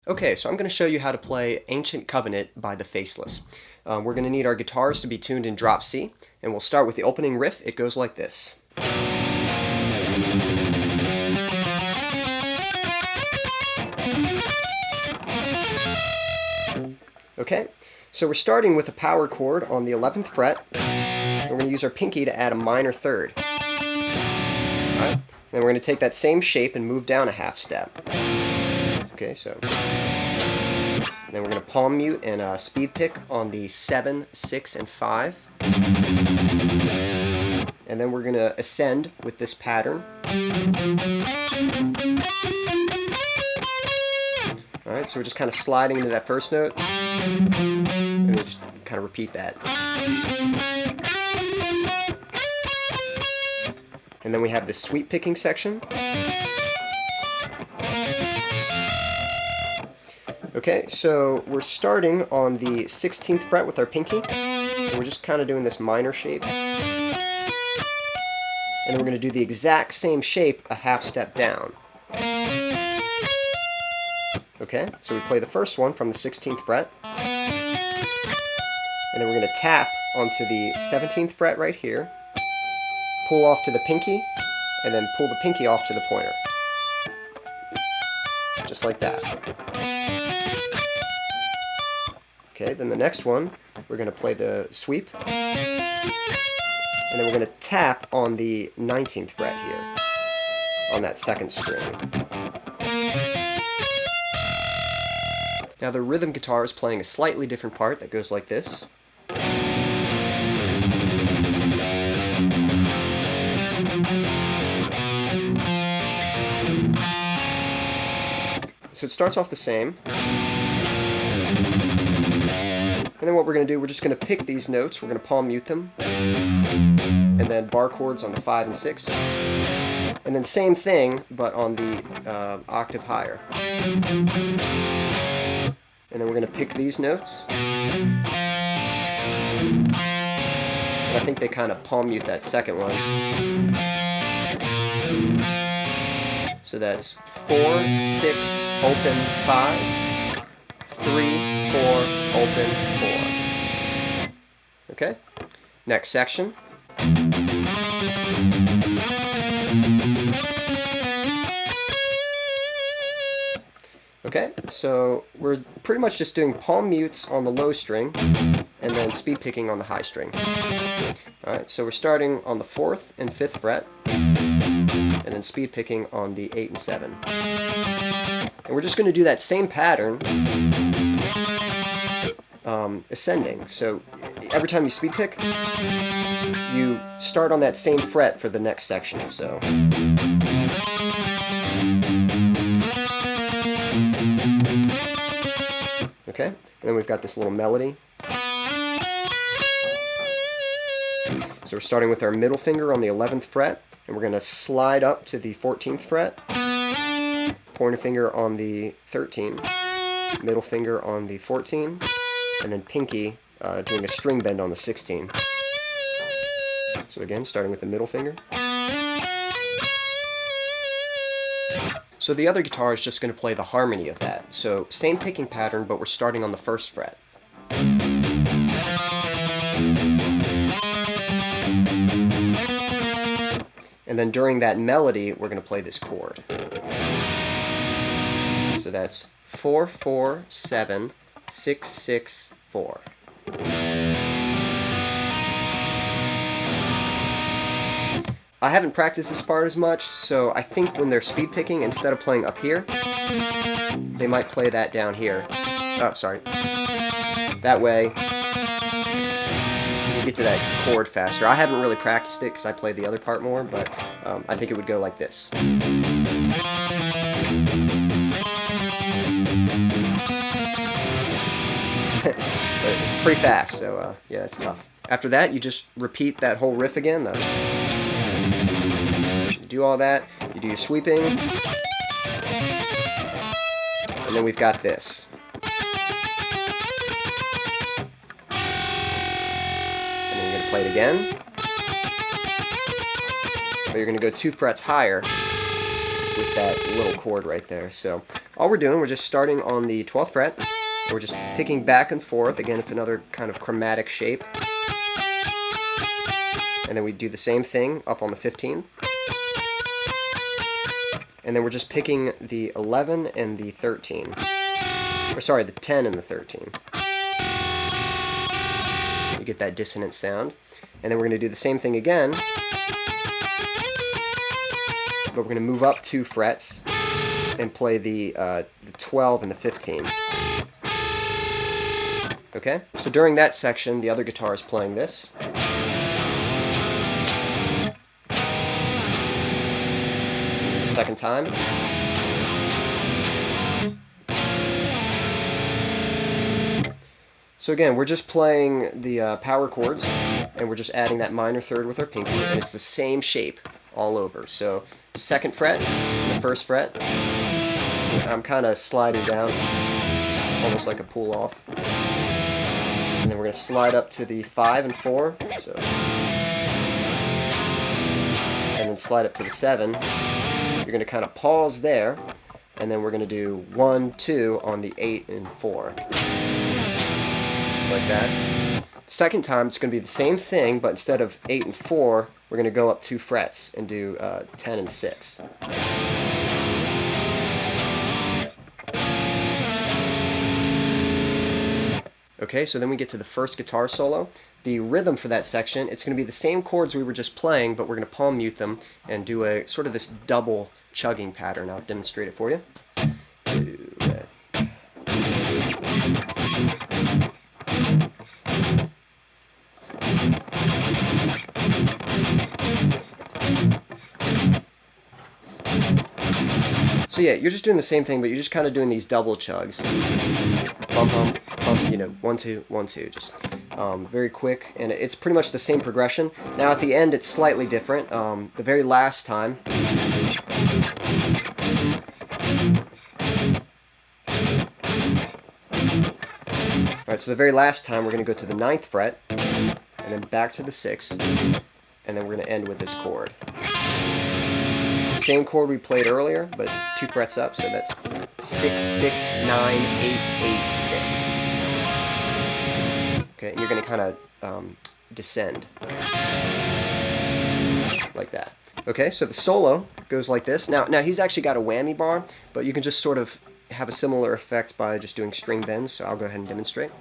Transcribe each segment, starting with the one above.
Okay, so I'm going to show you how to play Ancient Covenant by the Faceless. We're going to need our guitars to be tuned in drop C, and we'll start with the opening riff. It goes like this. Okay, so we're starting with a power chord on the 11th fret. We're going to use our pinky to add a minor third. Alright, then we're going to take that same shape and move down a half step. Okay, so then we're going to palm mute and speed pick on the 7, 6, and 5. And then we're going to ascend with this pattern. Alright, so we're just kind of sliding into that first note. And we just kind of repeat that. And then we have this sweep picking section. Okay, so we're starting on the 16th fret with our pinky, and we're just kind of doing this minor shape. And then we're going to do the exact same shape a half step down. Okay, so we play the first one from the 16th fret, and then we're going to tap onto the 17th fret right here, pull off to the pinky, and then pull the pinky off to the pointer. Just like that. Okay, then the next one, we're going to play the sweep, and then we're going to tap on the 19th fret here, on that second string. Now the rhythm guitar is playing a slightly different part that goes like this. So it starts off the same. And then what we're going to do, we're just going to pick these notes, we're going to palm mute them, and then bar chords on the 5 and 6, and then same thing, but on the octave higher. And then we're going to pick these notes, and I think they kind of palm mute that second one. So that's 4, 6, open 5, 3, 4, open 4. Okay, next section. Okay, so we're pretty much just doing palm mutes on the low string and then speed picking on the high string. Alright, so we're starting on the 4th and 5th fret and then speed picking on the 8 and 7. And we're just going to do that same pattern ascending. So every time you speed pick, you start on that same fret for the next section. So okay, and then we've got this little melody. So we're starting with our middle finger on the 11th fret, and we're going to slide up to the 14th fret, pointer finger on the 13, middle finger on the 14, and then pinky doing a string bend on the 16. So again, starting with the middle finger. So the other guitar is just going to play the harmony of that. So same picking pattern, but we're starting on the 1st fret. And then during that melody, we're going to play this chord. So that's 4, 4, 7, 6, 6, 4. I haven't practiced this part as much, so I think when they're speed picking, instead of playing up here, they might play that down here. Oh, sorry. That way, you get to that chord faster. I haven't really practiced it because I played the other part more, but I think it would go like this. But it's pretty fast, so yeah, it's tough. After that, you just repeat that whole riff again. You do all that, you do your sweeping, and then we've got this. And then you're going to play it again, but you're going to go 2 frets higher with that little chord right there. So all we're doing, we're just starting on the 12th fret. We're just picking back and forth. Again, it's another kind of chromatic shape. And then we do the same thing up on the 15th. And then we're just picking the 11 and the 13. Or sorry, the 10 and the 13. You get that dissonant sound. And then we're going to do the same thing again. But we're going to move up 2 frets and play the 12 and the 15. Okay? So during that section, the other guitar is playing this. The second time. So again, we're just playing the power chords, and we're just adding that minor third with our pinky, and it's the same shape all over. So 2nd fret, the 1st fret, I'm kind of sliding down, almost like a pull off. And then we're going to slide up to the 5 and 4, so, and then slide up to the 7. You're going to kind of pause there, and then we're going to do 1, 2 on the 8 and 4. Just like that. Second time, it's going to be the same thing, but instead of 8 and 4, we're going to go up 2 frets and do 10 and 6. Okay, so then we get to the first guitar solo. The rhythm for that section, it's going to be the same chords we were just playing, but we're going to palm mute them and do a sort of this double chugging pattern. I'll demonstrate it for you. So yeah, you're just doing the same thing, but you're just kind of doing these double chugs. Bum, bum, bum, you know, 1, 2, 1, 2, just very quick, and it's pretty much the same progression. Now at the end, it's slightly different. The very last time, alright, so the very last time, we're going to go to the 9th fret, and then back to the 6th, and then we're going to end with this chord. It's the same chord we played earlier, but 2 frets up, so that's 6, 6, 9, 8, 8, 6. Okay, and you're going to kind of descend like that. Okay, so the solo goes like this. Now he's actually got a whammy bar, but you can just sort of have a similar effect by just doing string bends, so I'll go ahead and demonstrate.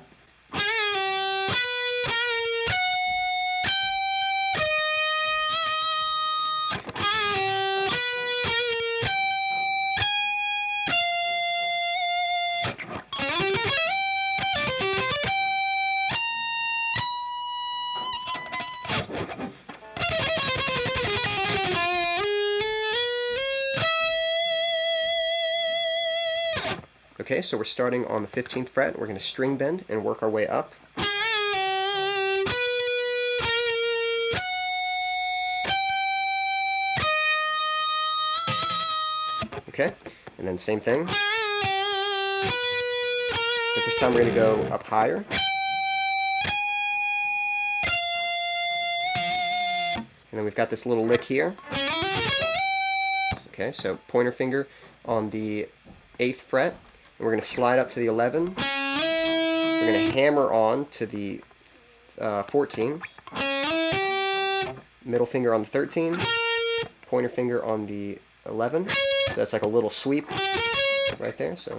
Okay, so we're starting on the 15th fret. We're going to string bend and work our way up. Okay, and then same thing. But this time we're going to go up higher. And then we've got this little lick here. Okay, so pointer finger on the 8th fret. And we're going to slide up to the 11. We're going to hammer on to the 14. Middle finger on the 13. Pointer finger on the 11. So that's like a little sweep right there. So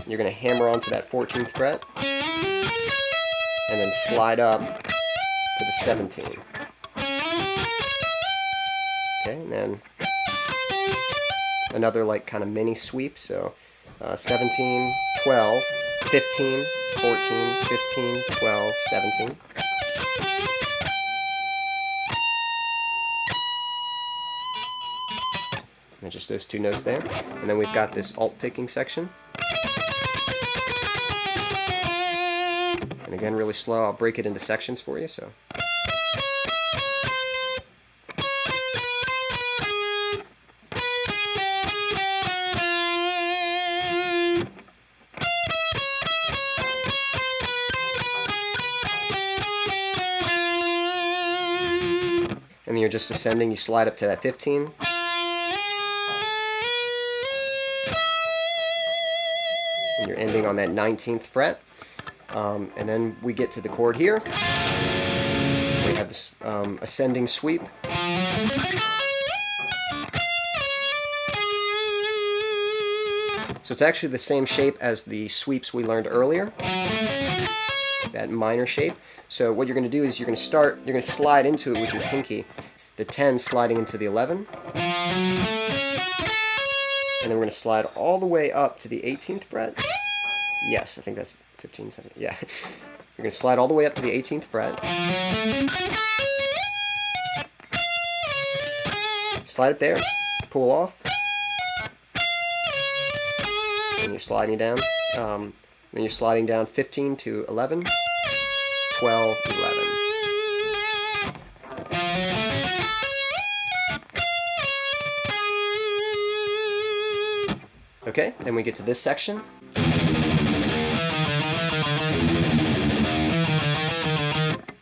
you're going to hammer on to that 14th fret. And then slide up to the 17. Okay, and then another like kind of mini sweep, so 17, 12, 15, 14, 15, 12, 17. And just those 2 notes there. And then we've got this alt picking section. And again, really slow. I'll break it into sections for you, so. And then you're just ascending, you slide up to that 15. and you're ending on that 19th fret. And then we get to the chord here. We have this ascending sweep. So it's actually the same shape as the sweeps we learned earlier, that minor shape. So what you're going to do is you're going to slide into it with your pinky, the 10 sliding into the 11, and then we're going to slide all the way up to the 18th fret. Yes, I think that's 15, 17, yeah. You're going to slide all the way up to the 18th fret. Slide it there, pull off, and you're sliding down. Then you're sliding down 15 to 11, 12, 11. Okay, then we get to this section.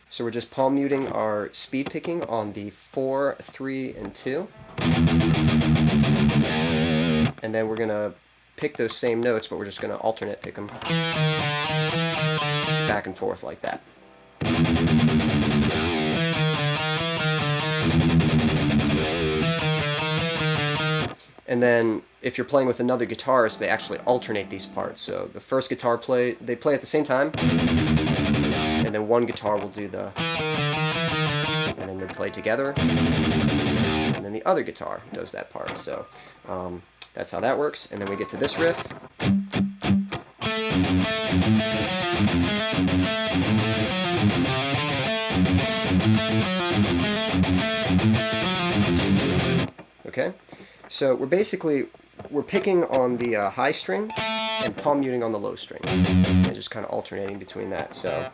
So we're just palm muting our speed picking on the 4, 3, and 2. And then we're going to pick those same notes, but we're just going to alternate pick them back and forth like that. And then if you're playing with another guitarist, they actually alternate these parts. So the first guitar they play at the same time, and then one guitar will do the, and then they play together, and then the other guitar does that part. So that's how that works. And then we get to this riff. Okay, so we're picking on the high string and palm muting on the low string, and just kind of alternating between that. So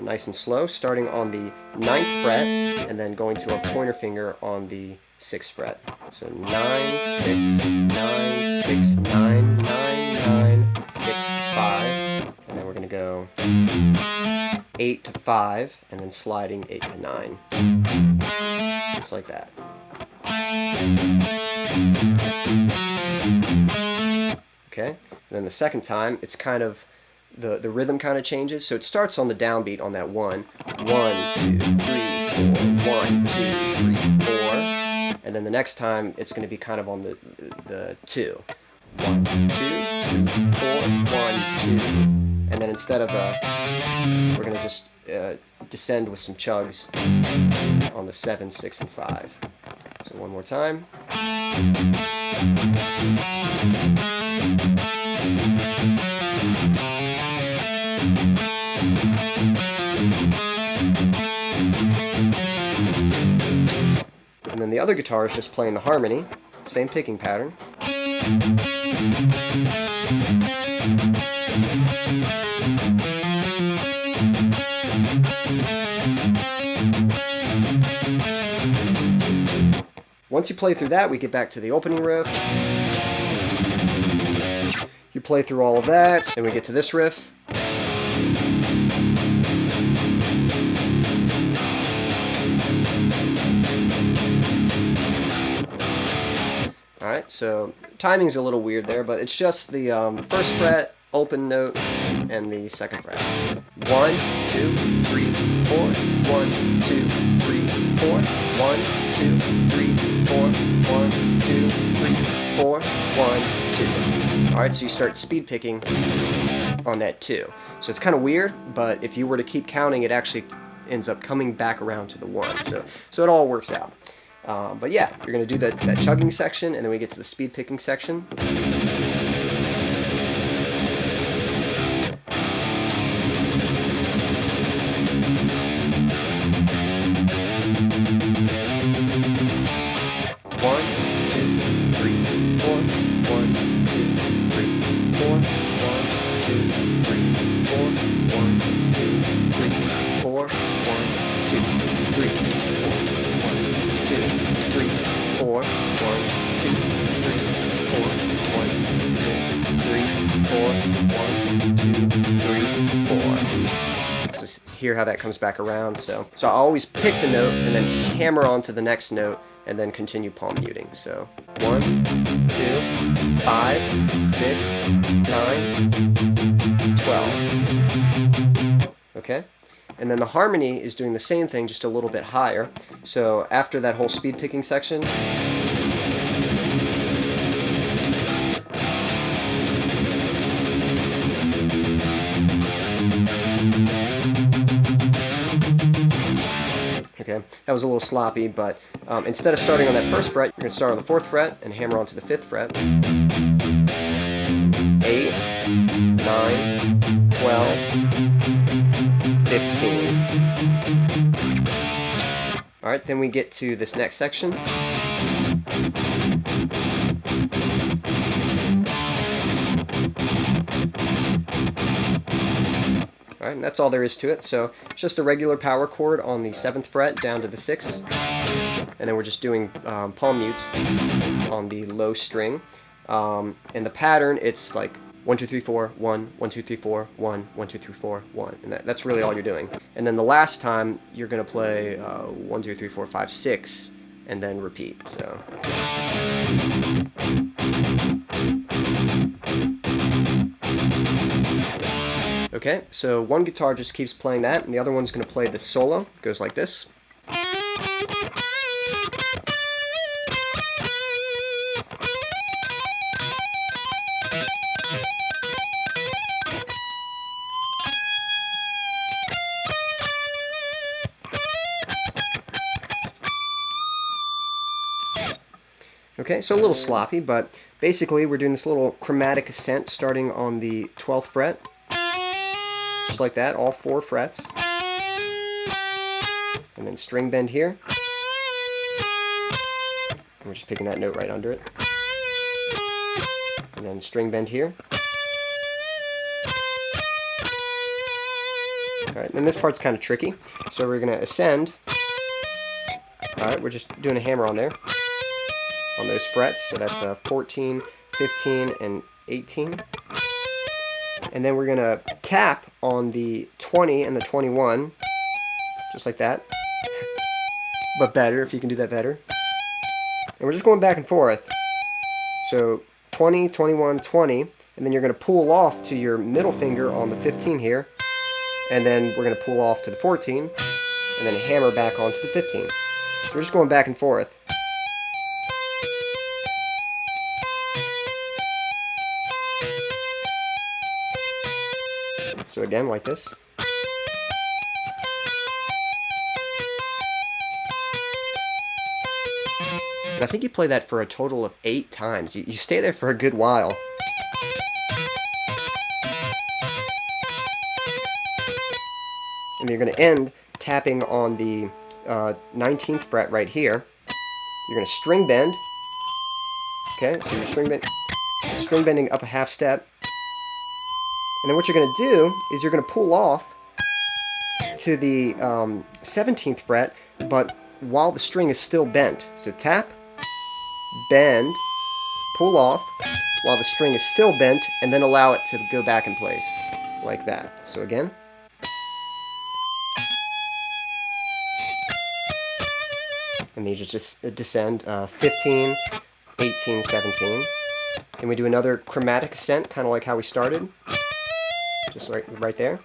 nice and slow, starting on the 9th fret and then going to our pointer finger on the 6th fret. So 9, 6, 9, 6, 9, 9, 9, 6, 5, and then we're going to go 8 to 5, and then sliding 8 to 9, just like that. Okay, and then the second time, it's kind of, the rhythm kind of changes. So it starts on the downbeat on that 1, 1, 2, 3, 4, 1, 2, 3, 4, and then the next time it's going to be kind of on the 2, 1, 2, 3, 4, 1, 2, and then instead of we're going to just descend with some chugs on the 7, 6, and 5. So one more time. And then the other guitar is just playing the harmony, same picking pattern. Once you play through that, we get back to the opening riff. You play through all of that, and we get to this riff. Alright, so timing's a little weird there, but it's just the first fret, open note, and the second fret. 1, 2, 3, 4, 1, 2, 3, 4, 1, 2, 3, 4, 1, 2, 3, 4, 1, 2. Alright, so you start speed picking on that 2. So it's kind of weird, but if you were to keep counting, it actually ends up coming back around to the 1. So it all works out. But yeah, you're going to do that chugging section, and then we get to the speed picking section. Hear how that comes back around. So I always pick the note and then hammer onto the next note and then continue palm muting. So 1, 2, 5, 6, 9, 12. Okay? And then the harmony is doing the same thing, just a little bit higher. So after that whole speed picking section, okay, that was a little sloppy, but instead of starting on that first fret, you're going to start on the 4th fret and hammer onto the 5th fret. 8, 9, 12, 15. Alright, then we get to this next section. Alright, and that's all there is to it. So it's just a regular power chord on the 7th fret down to the 6th. And then we're just doing palm mutes on the low string. And the pattern, it's like 1, 2, 3, 4, 1, 1, 2, 3, 4, 1, 1, 2, 3, 4, 1. And that's really all you're doing. And then the last time, you're going to play 1, 2, 3, 4, 5, 6, and then repeat. So. Okay, so one guitar just keeps playing that, and the other one's going to play the solo. It goes like this. Okay, so a little sloppy, but basically we're doing this little chromatic ascent starting on the 12th fret. Just like that, all 4 frets. And then string bend here. And we're just picking that note right under it. And then string bend here. Alright, and this part's kind of tricky. So we're going to ascend. Alright, we're just doing a hammer on there. On those frets, so that's 14, 15, and 18. And then we're going to tap on the 20 and the 21, just like that. But better, if you can do that better. And we're just going back and forth. So 20, 21, 20, and then you're going to pull off to your middle finger on the 15 here. And then we're going to pull off to the 14, and then hammer back onto the 15. So we're just going back and forth. So again, like this. And I think you play that for a total of 8 times. You stay there for a good while. And you're going to end tapping on the 19th fret right here. You're going to string bend. Okay, so you're string bending up a half step. And then what you're going to do is you're going to pull off to the 17th fret, but while the string is still bent. So tap, bend, pull off while the string is still bent, and then allow it to go back in place like that. So again. And then you just descend 15, 18, 17. Then we do another chromatic ascent, kind of like how we started. Just right there.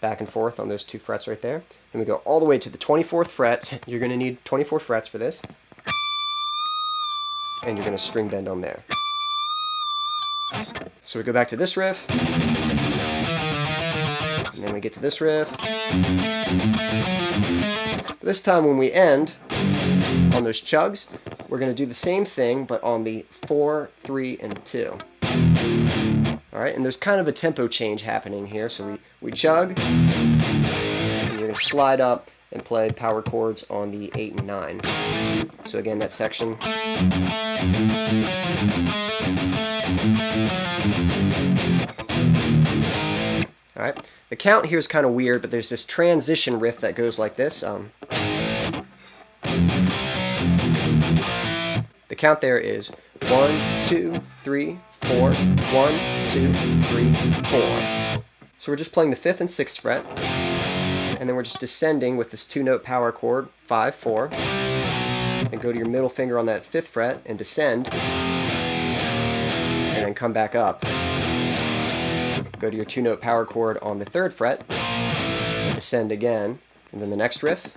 Back and forth on those 2 frets right there. Then we go all the way to the 24th fret. You're going to need 24 frets for this. And you're going to string bend on there. So we go back to this riff. And then we get to this riff. But this time when we end on those chugs, we're going to do the same thing, but on the 4, 3, and 2. Alright, and there's kind of a tempo change happening here. So we chug, and you're going to slide up and play power chords on the 8 and 9. So again, that section. Alright, the count here is kind of weird, but there's this transition riff that goes like this. The count there is 1, 2, 3, 4, 1, 2, 3, 4. So we're just playing the 5th and 6th fret, and then we're just descending with this 2-note power chord, 5, 4. and go to your middle finger on that 5th fret and descend, and then come back up. Go to your 2-note power chord on the 3rd fret, and descend again, and then the next riff.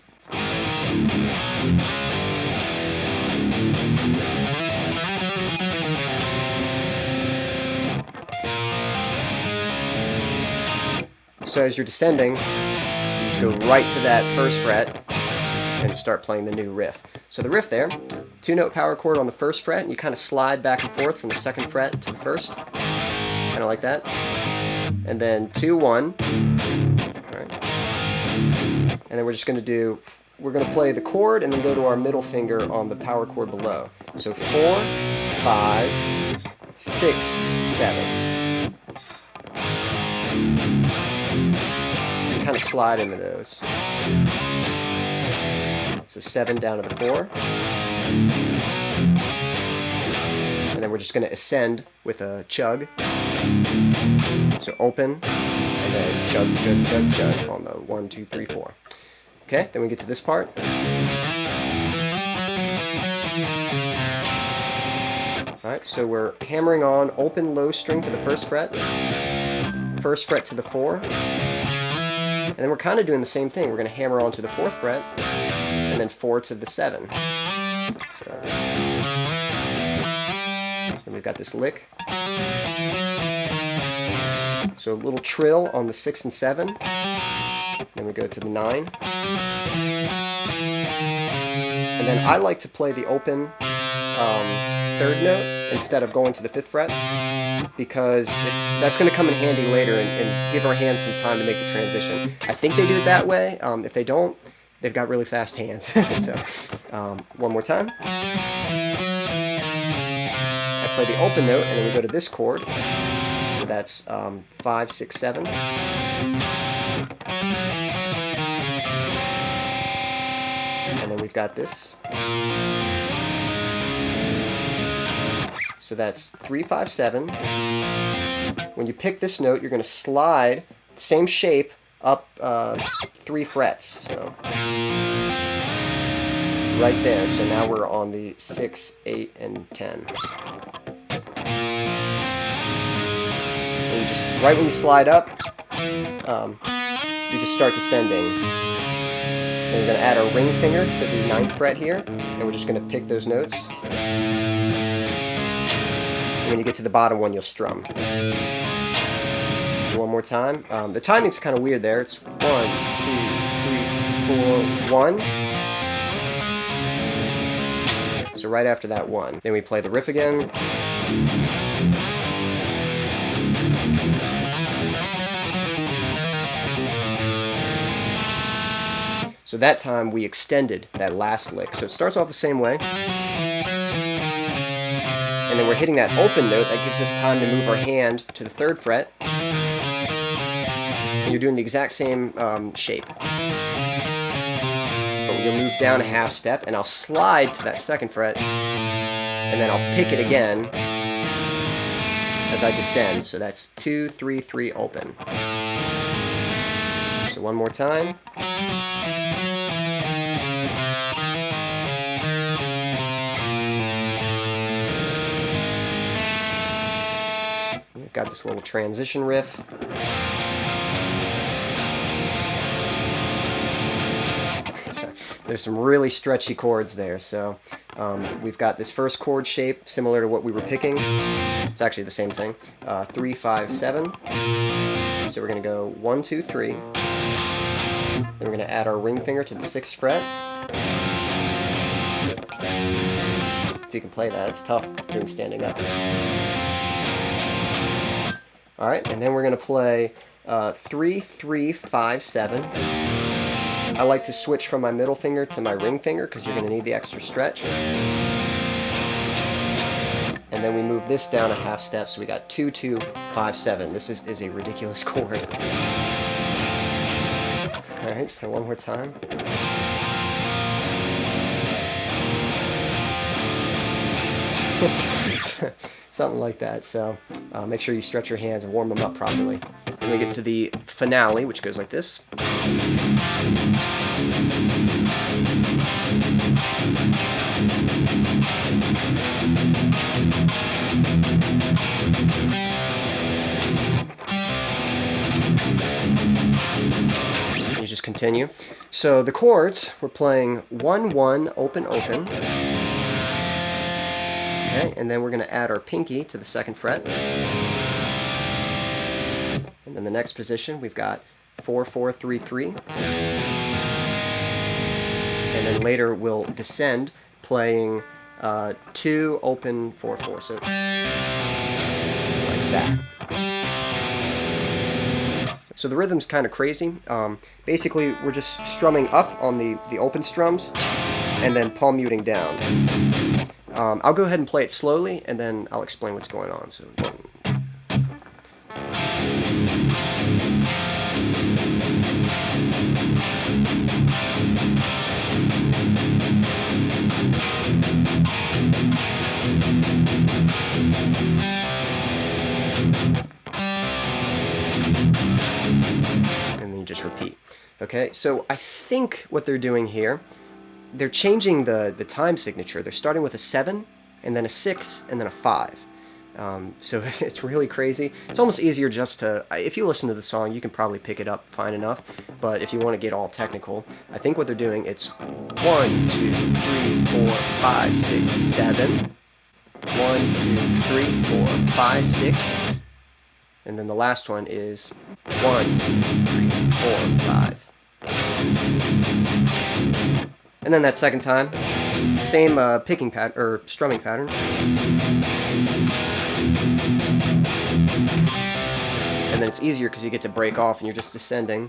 So as you're descending, you just go right to that 1st fret and start playing the new riff. So the riff there, 2-note power chord on the 1st fret, and you kind of slide back and forth from the 2nd fret to the 1st, kind of like that. And then 2, 1. All right. And then we're just going to play the chord and then go to our middle finger on the power chord below. So 4, 5, 6, 7. You kind of slide into those. So 7 down to the 4. And then we're just going to ascend with a chug. So open, and then chug, chug, chug, chug on the 1, 2, 3, 4. Okay, then we get to this part. Alright, so we're hammering on open low string to the 1st fret, 1st fret to the 4, and then we're kind of doing the same thing. We're going to hammer on to the 4th fret, and then 4 to the 7. So, and we've got this lick. So a little trill on the 6 and 7. Then we go to the 9. And then I like to play the open 3rd note instead of going to the 5th fret, because that's going to come in handy later and give our hands some time to make the transition. I think they do it that way. If they don't, they've got really fast hands. So one more time. I play the open note, and then we go to this chord. So that's 5, 6, 7. And then we've got this. So that's 3, 5, 7. When you pick this note, you're going to slide the same shape up 3 frets. So right there. So now we're on the 6, 8, and 10. And you just, right when you slide up, you just start descending. And we're going to add our ring finger to the 9th fret here, and we're just going to pick those notes. And when you get to the bottom one, you'll strum. So one more time. The timing's kind of weird there. It's 1, 2, 3, 4, 1. So right after that 1. Then we play the riff again. So that time we extended that last lick. So it starts off the same way. And then we're hitting that open note. That gives us time to move our hand to the 3rd fret. And you're doing the exact same shape. But we'll move down a half step, and I'll slide to that 2nd fret. And then I'll pick it again as I descend. So that's 2, 3, 3, open. So one more time. We've got this little transition riff. So there's some really stretchy chords there. So we've got this first chord shape similar to what we were picking. It's actually the same thing. 3, 5, 7. So we're going to go 1, 2, 3. Then we're going to add our ring finger to the 6th fret. If you can play that, it's tough doing standing up. Alright, and then we're going to play 3, 3, 5, 7. I like to switch from my middle finger to my ring finger because you're going to need the extra stretch. And then we move this down a half step, so we got 2, 2, 5, 7. This is a ridiculous chord. Alright, so one more time. Something like that. So make sure you stretch your hands and warm them up properly. Then we get to the finale, which goes like this. just continue. So the chords, we're playing 1, 1, open, open. Okay, and then we're going to add our pinky to the 2nd fret. And then the next position, we've got 4, 4, 3, 3. And then later we'll descend playing 2, open, 4, 4. So like that. So the rhythm's kind of crazy. Basically, we're just strumming up on the open strums and then palm muting down. I'll go ahead and play it slowly, and then I'll explain what's going on. So. And then you just repeat. Okay, so I think what they're doing here, they're changing the time signature. They're starting with a 7, and then a 6, and then a 5. So it's really crazy. It's almost easier just to, if you listen to the song, you can probably pick it up fine enough. But if you want to get all technical, I think what they're doing, it's 1, 2, 3, 4, 5, 6, 7. 1, 2, 3, 4, 5, 6. And then the last one is 1, 2, 3, 4, 5. And then that second time, same picking pattern or strumming pattern. And then it's easier because you get to break off and you're just descending.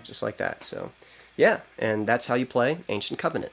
Just like that. So, yeah, and that's how you play Ancient Covenant.